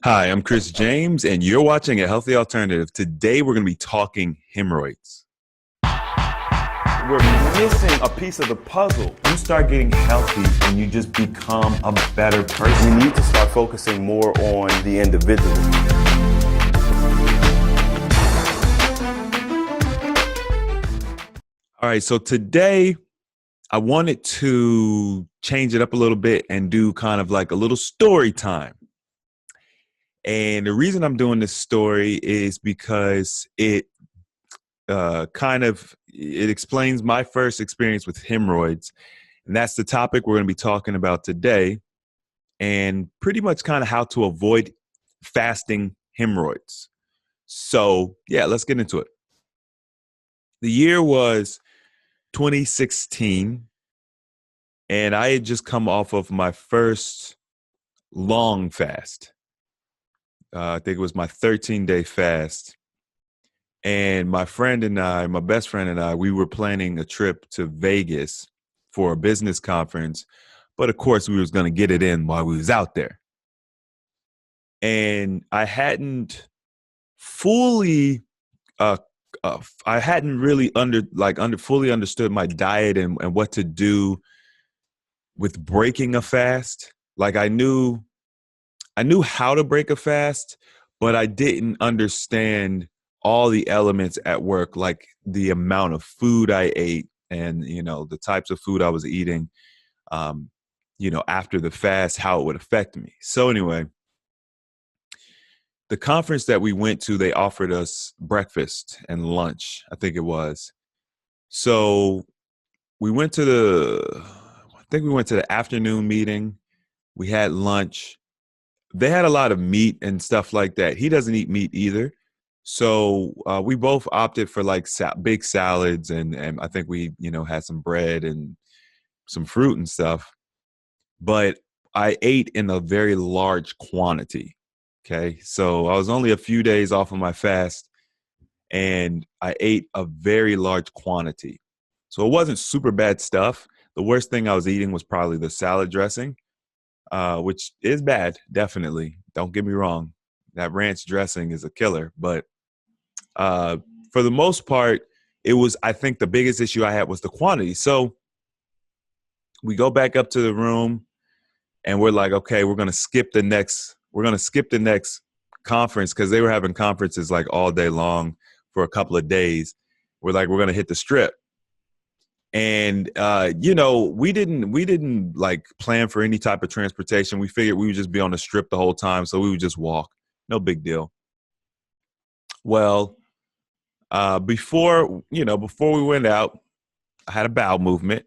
Hi, I'm Chris James, and you're watching A Healthy Alternative. Today, we're going to be talking hemorrhoids. We're missing a piece of the puzzle. You start getting healthy and you just become a better person. We need to start focusing more on the individual. All right, so today, I wanted to change it up a little bit and do kind of like a little story time. And the reason I'm doing this story is because it it explains my first experience with hemorrhoids. And that's the topic we're going to be talking about today, and pretty much kind of how to avoid fasting hemorrhoids. So, yeah, let's get into it. The year was 2016, and I had just come off of my first long fast. I think it was my 13-day fast. And my best friend and I, we were planning a trip to Vegas for a business conference. But of course, we was going to get it in while we was out there. And I hadn't fully, I hadn't really fully understood my diet and what to do with breaking a fast. Like I knew how to break a fast, but I didn't understand all the elements at work, like the amount of food I ate and, the types of food I was eating, after the fast, how it would affect me. So anyway, the conference that we went to, they offered us breakfast and lunch, I think it was. So we went to the afternoon meeting. We had lunch. They had a lot of meat and stuff like that. He doesn't eat meat either. So we both opted for like big salads, and I think we, had some bread and some fruit and stuff. But I ate in a very large quantity. Okay. So I was only a few days off of my fast, and I ate a very large quantity. So it wasn't super bad stuff. The worst thing I was eating was probably the salad dressing, which is bad, definitely. Don't get me wrong. That ranch dressing is a killer. But for the most part, I think the biggest issue I had was the quantity. So we go back up to the room and we're like, okay, we're going to skip the next conference, because they were having conferences like all day long for a couple of days. We're like, we're going to hit the strip. And we didn't like plan for any type of transportation. We figured we would just be on the strip the whole time, so we would just walk. No big deal. Well, before we went out, I had a bowel movement,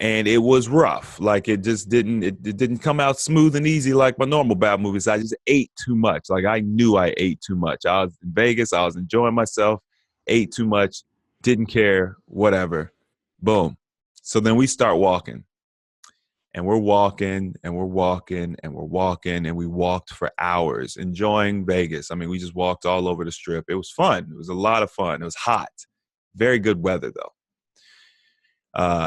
and it was rough. Like it didn't come out smooth and easy like my normal bowel movements. I just ate too much. Like I knew I ate too much. I was in Vegas. I was enjoying myself. Ate too much. Didn't care. Whatever. Boom. So then we start walking, and we're walking and we're walking and we're walking, and we walked for hours enjoying Vegas. I mean, we just walked all over the strip. It was fun. It was a lot of fun. It was hot. Very good weather though.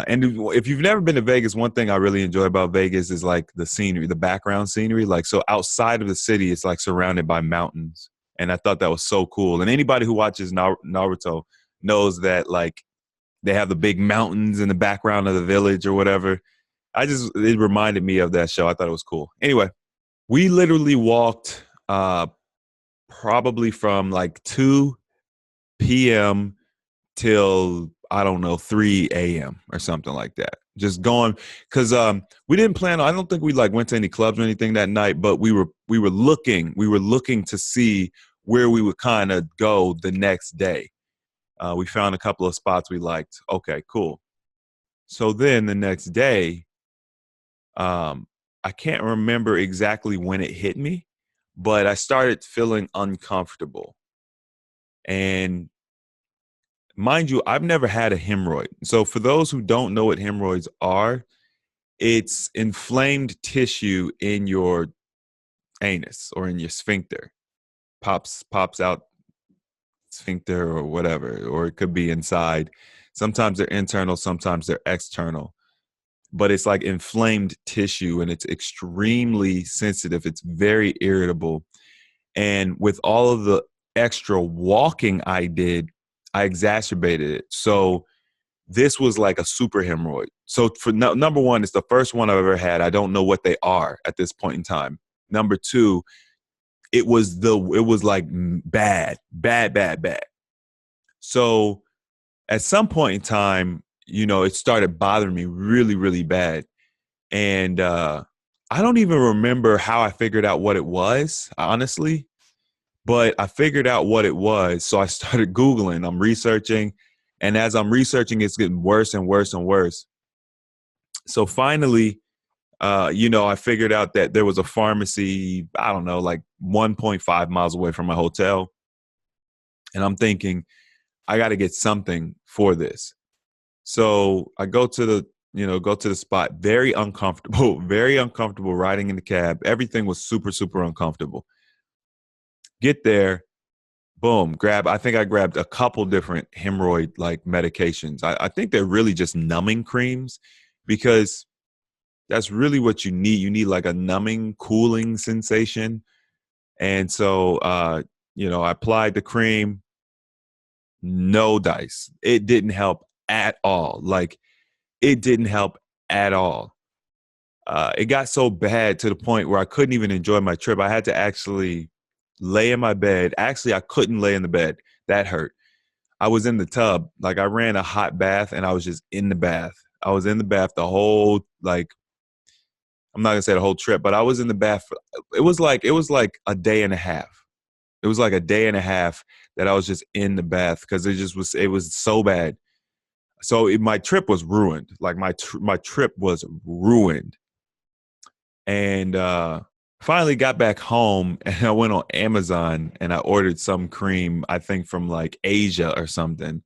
And if you've never been to Vegas, one thing I really enjoy about Vegas is like the scenery, the background scenery. Like, so outside of the city, it's like surrounded by mountains. And I thought that was so cool. And anybody who watches Naruto knows that like they have the big mountains in the background of the village or whatever. It reminded me of that show. I thought it was cool. Anyway, we literally walked probably from like 2 p.m. till, I don't know, 3 a.m. or something like that. Just going, because we didn't plan on, I don't think we like went to any clubs or anything that night, but we were looking to see where we would kind of go the next day. We found a couple of spots we liked. Okay, cool. So then the next day, I can't remember exactly when it hit me, but I started feeling uncomfortable. And mind you, I've never had a hemorrhoid. So for those who don't know what hemorrhoids are, it's inflamed tissue in your anus or in your sphincter. Pops out sphincter or whatever, or it could be inside. Sometimes they're internal, sometimes they're external. but it's like inflamed tissue and it's extremely sensitive. It's very irritable. And with all of the extra walking I did, I exacerbated it. So this was like a super hemorrhoid. So for number one, it's the first one I've ever had. I don't know what they are at this point in time. Number two, it was like bad, bad, bad, bad. So at some point in time, it started bothering me really, really bad. And I don't even remember how I figured out what it was, honestly, but I figured out what it was. So I started Googling, I'm researching. And as I'm researching, it's getting worse and worse and worse. So finally, I figured out that there was a pharmacy, I don't know, like 1.5 miles away from my hotel. And I'm thinking, I got to get something for this. So I go to the spot, very uncomfortable riding in the cab. Everything was super, super uncomfortable. Get there, boom, I think I grabbed a couple different hemorrhoid like medications. I think they're really just numbing creams because that's really what you need. You need like a numbing, cooling sensation. And so, I applied the cream, no dice. It didn't help at all. Like, it didn't help at all. It got so bad to the point where I couldn't even enjoy my trip. I had to actually lay in my bed. Actually, I couldn't lay in the bed. That hurt. I was in the tub. Like, I ran a hot bath and I was just in the bath. I was in the bath the whole, I'm not gonna say the whole trip, but I was in the bath. It was like a day and a half. It was like a day and a half that I was just in the bath because it was so bad. So my trip was ruined. Like my trip was ruined. And finally got back home and I went on Amazon and I ordered some cream, I think from like Asia or something.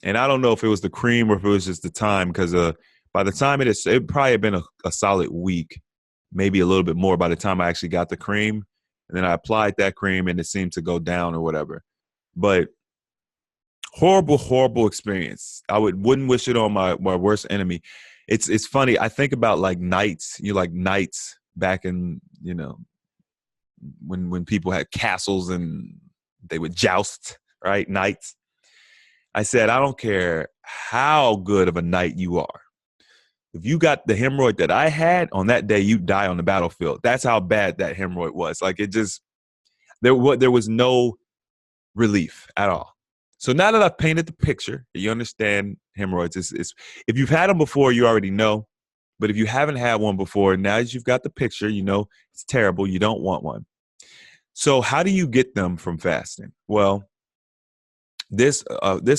And I don't know if it was the cream or if it was just the time because by the time it probably had been a solid week, maybe a little bit more by the time I actually got the cream. And then I applied that cream and it seemed to go down or whatever. But horrible, horrible experience. I wouldn't wish it on my worst enemy. It's funny. I think about like knights, knights back in, when people had castles and they would joust, right? Knights. I said, I don't care how good of a knight you are. If you got the hemorrhoid that I had on that day, you die on the battlefield. That's how bad that hemorrhoid was. Like there was no relief at all. So now that I've painted the picture, you understand hemorrhoids. If you've had them before, you already know. But if you haven't had one before, now that you've got the picture, it's terrible. You don't want one. So how do you get them from fasting? Well, this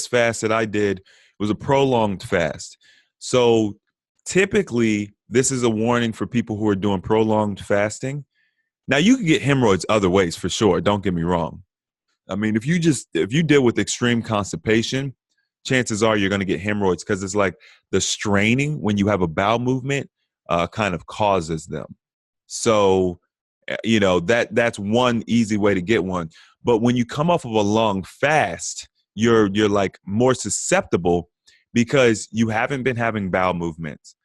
fast that I did was a prolonged fast. So typically, this is a warning for people who are doing prolonged fasting. Now, you can get hemorrhoids other ways for sure. Don't get me wrong. I mean, if you deal with extreme constipation, chances are you're going to get hemorrhoids because it's like the straining when you have a bowel movement kind of causes them. So, that's one easy way to get one. But when you come off of a long fast, you're like more susceptible because you haven't been having bowel movements.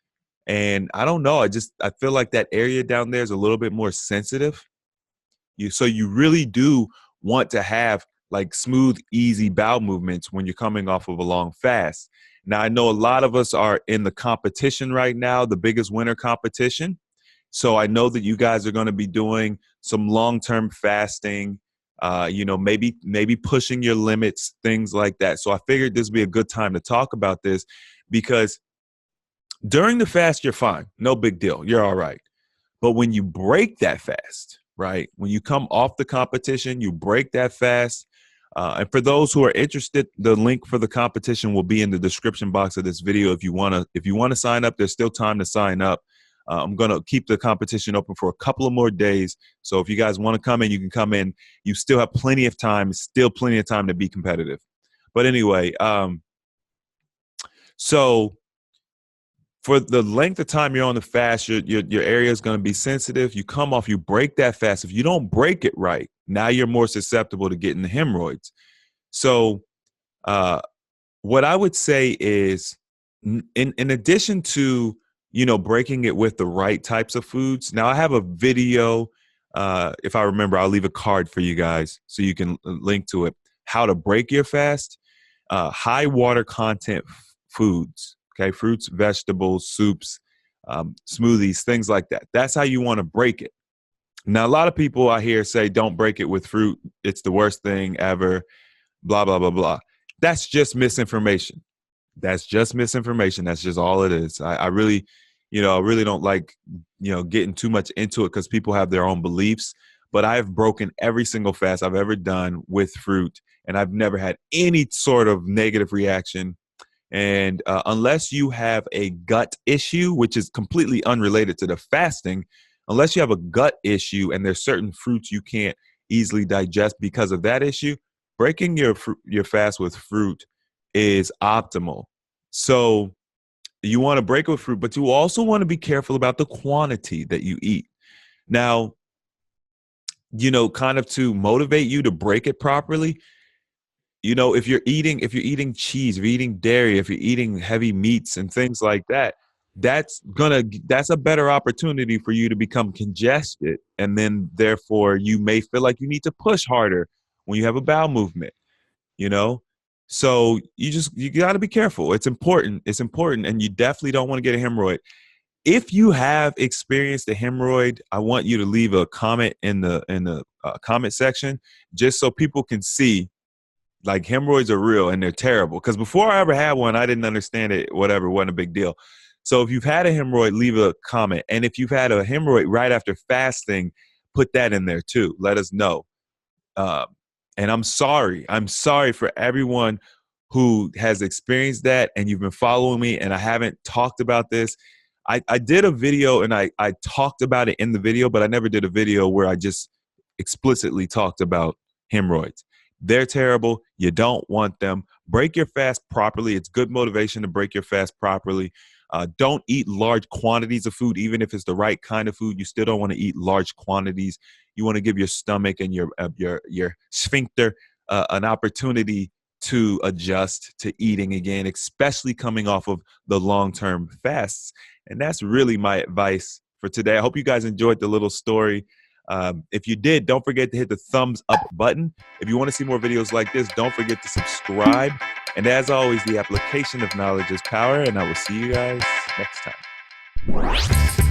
And I don't know, I feel like that area down there is a little bit more sensitive. So you really do want to have like smooth, easy bowel movements when you're coming off of a long fast. Now, I know a lot of us are in the competition right now, the biggest winter competition. So I know that you guys are going to be doing some long-term fasting, maybe pushing your limits, things like that. So I figured this would be a good time to talk about this because during the fast, you're fine. No big deal. You're all right. But when you break that fast, right? When you come off the competition, you break that fast. And for those who are interested, the link for the competition will be in the description box of this video. If you want to sign up, there's still time to sign up. I'm going to keep the competition open for a couple of more days. So if you guys want to come in, you can come in. You still have plenty of time, to be competitive. But anyway, so for the length of time you're on the fast, your area is going to be sensitive. You come off, you break that fast. If you don't break it right, now you're more susceptible to getting the hemorrhoids. So what I would say is, in addition to breaking it with the right types of foods. Now I have a video. If I remember, I'll leave a card for you guys so you can link to it. How to break your fast. High water content foods. Okay, fruits, vegetables, soups, smoothies, things like that. That's how you want to break it. Now, a lot of people I hear say, don't break it with fruit. It's the worst thing ever, blah, blah, blah, blah. That's just misinformation. That's just misinformation. That's just all it is. I really, I really don't like, getting too much into it because people have their own beliefs. But I've broken every single fast I've ever done with fruit, and I've never had any sort of negative reaction. And unless you have a gut issue, which is completely unrelated to the fasting, unless you have a gut issue and there's certain fruits you can't easily digest because of that issue, breaking your fast with fruit is optimal. So you want to break with fruit, but you also want to be careful about the quantity that you eat. Now, kind of to motivate you to break it properly, if you're eating cheese, if you're eating dairy, if you're eating heavy meats and things like that, that's a better opportunity for you to become congested. And then therefore you may feel like you need to push harder when you have a bowel movement, you know? So you got to be careful. It's important. It's important. And you definitely don't want to get a hemorrhoid. If you have experienced a hemorrhoid, I want you to leave a comment in the comment section, just so people can see, like, hemorrhoids are real and they're terrible. Because before I ever had one, I didn't understand it. Whatever, it wasn't a big deal. So if you've had a hemorrhoid, leave a comment. And if you've had a hemorrhoid right after fasting, put that in there too. Let us know. And I'm sorry. I'm sorry for everyone who has experienced that and you've been following me and I haven't talked about this. I did a video and I talked about it in the video, but I never did a video where I just explicitly talked about hemorrhoids. They're terrible. You don't want them. Break your fast properly. It's good motivation to break your fast properly. Don't eat large quantities of food, even if it's the right kind of food. You still don't want to eat large quantities. You want to give your stomach and your sphincter an opportunity to adjust to eating again, especially coming off of the long-term fasts. And that's really my advice for today. I hope you guys enjoyed the little story. If you did, don't forget to hit the thumbs up button. If you want to see more videos like this, don't forget to subscribe. And as always, the application of knowledge is power, and I will see you guys next time.